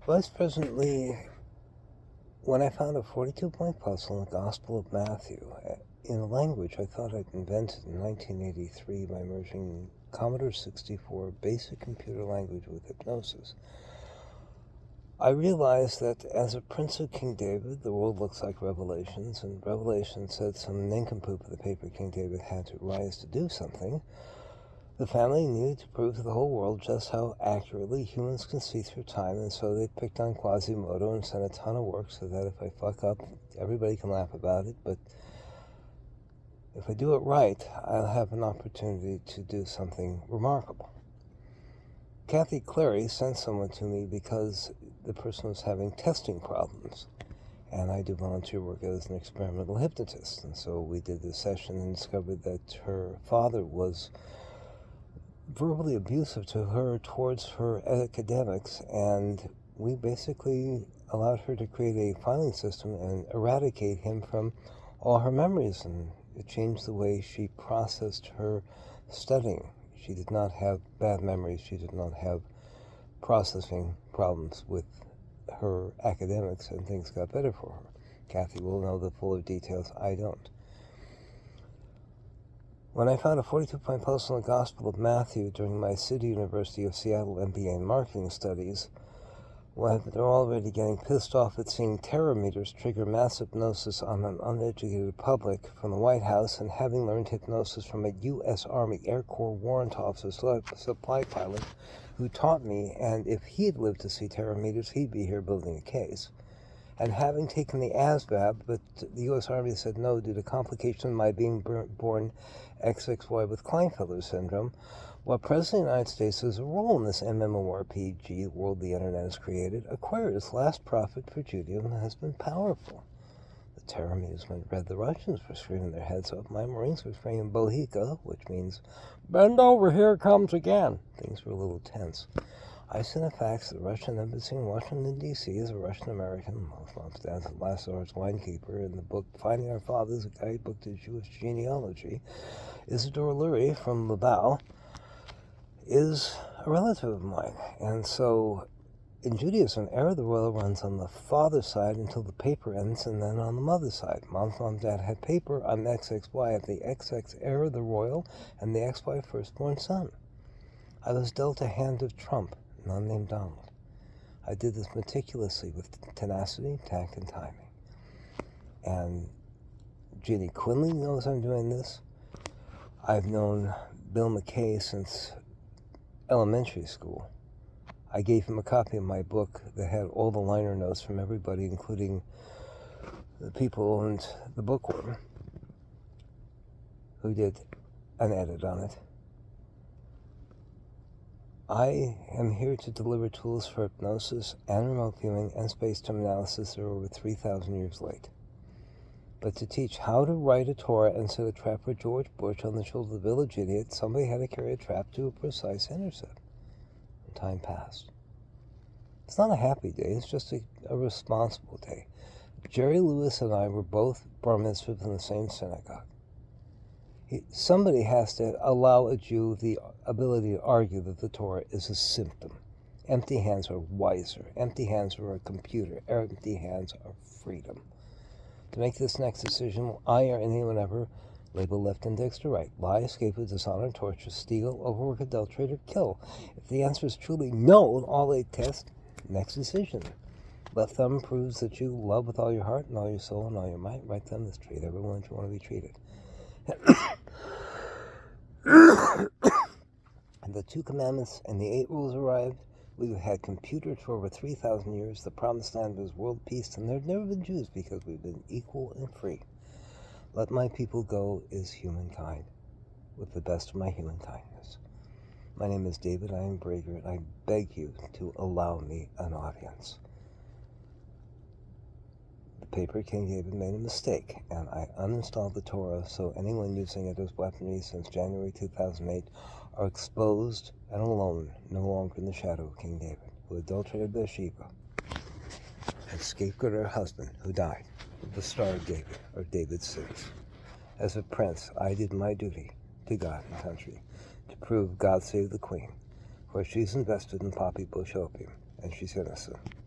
Vice President Lee, when I found a 42-point puzzle in the Gospel of Matthew in a language I thought I'd invented in 1983 by merging Commodore 64 basic computer language with hypnosis, I realized that as a prince of King David, the world looks like Revelations, and Revelation said some nincompoop of the paper King David had to rise to do something. The family needed to prove to the whole world just how accurately humans can see through time, and so they picked on Quasimodo and sent a ton of work so that if I fuck up, everybody can laugh about it, but if I do it right, I'll have an opportunity to do something remarkable. Kathy Clary sent someone to me because the person was having testing problems, and I do volunteer work as an experimental hypnotist, and so we did this session and discovered that her father was verbally abusive to her towards her academics, and we basically allowed her to create a filing system and eradicate him from all her memories, and it changed the way she processed her studying. She did not have bad memories. She did not have processing problems with her academics, and things got better for her. Kathy will know the fuller details. I don't. When I found a 42-point puzzle in the Gospel of Matthew during my City University of Seattle MBA in Marketing Studies, when they're already getting pissed off at seeing terror meters trigger mass hypnosis on an uneducated public from the White House, and having learned hypnosis from a U.S. Army Air Corps warrant officer, supply pilot, who taught me, and if he had lived to see terror meters, he'd be here building a case. And having taken the ASVAB, but the U.S. Army said no due to complications of my being born XXY with Klinefelter syndrome, while President of the United States has a role in this MMORPG world the Internet has created, Aquarius' last prophet for Judaism has been powerful. The terror meters went red. The Russians were screaming their heads off. My Marines were screaming Bohika, which means, bend over, here comes again. Things were a little tense. I sent a fax to the Russian embassy in Washington, D.C. as a Russian-American. Mom's dad's the last Lord's winekeeper. In the book Finding Our Fathers, a guy who booked his Jewish genealogy, Isidore Lurie from Libau is a relative of mine. And so in Judaism, heir of the royal runs on the father's side until the paper ends, and then on the mother's side. Mom's mom and dad had paper. I'm XXY. I'm the XX heir of the royal and the XY firstborn son. I was dealt a hand of Trump, none named Donald. I did this meticulously with tenacity, tact, and timing. And Jeannie Quinley knows I'm doing this. I've known Bill McKay since elementary school. I gave him a copy of my book that had all the liner notes from everybody, including the people who owned the bookworm, who did an edit on it. I am here to deliver tools for hypnosis and remote viewing and space-time analysis that are over 3,000 years late. But to teach how to write a Torah and set a trap for George Bush on the shoulder of the village idiot, somebody had to carry a trap to a precise intercept. And time passed. It's not a happy day, it's just a responsible day. Jerry Lewis and I were both bar mitzvahs in the same synagogue. Somebody has to allow a Jew the ability to argue that the Torah is a symptom. Empty hands are wiser. Empty hands are a computer. Empty hands are freedom. To make this next decision, will I or anyone ever label left index to right? Lie, escape with dishonor, torture, steal, overwork, adulterate, or kill? If the answer is truly no, all they test, next decision. Left thumb proves that you love with all your heart and all your soul and all your might. Right thumb is treat everyone as you want to be treated. And the 2 commandments and the 8 rules arrived. We've had computers for over 3,000 years. The promised land was world peace, and there have never been Jews because we've been equal and free. Let my people go is humankind, with the best of my human kindness. My name is David. I am Brager, and I beg you to allow me an audience. The paper King David made a mistake, and I uninstalled the Torah, so anyone using it as weaponry since January 2008 are exposed and alone, no longer in the shadow of King David, who adulterated Bathsheba and scapegoated her husband, who died, the Star of David, or David's sins. As a prince, I did my duty to God and country to prove God save the Queen, for she's invested in poppy bush opium, and she's innocent.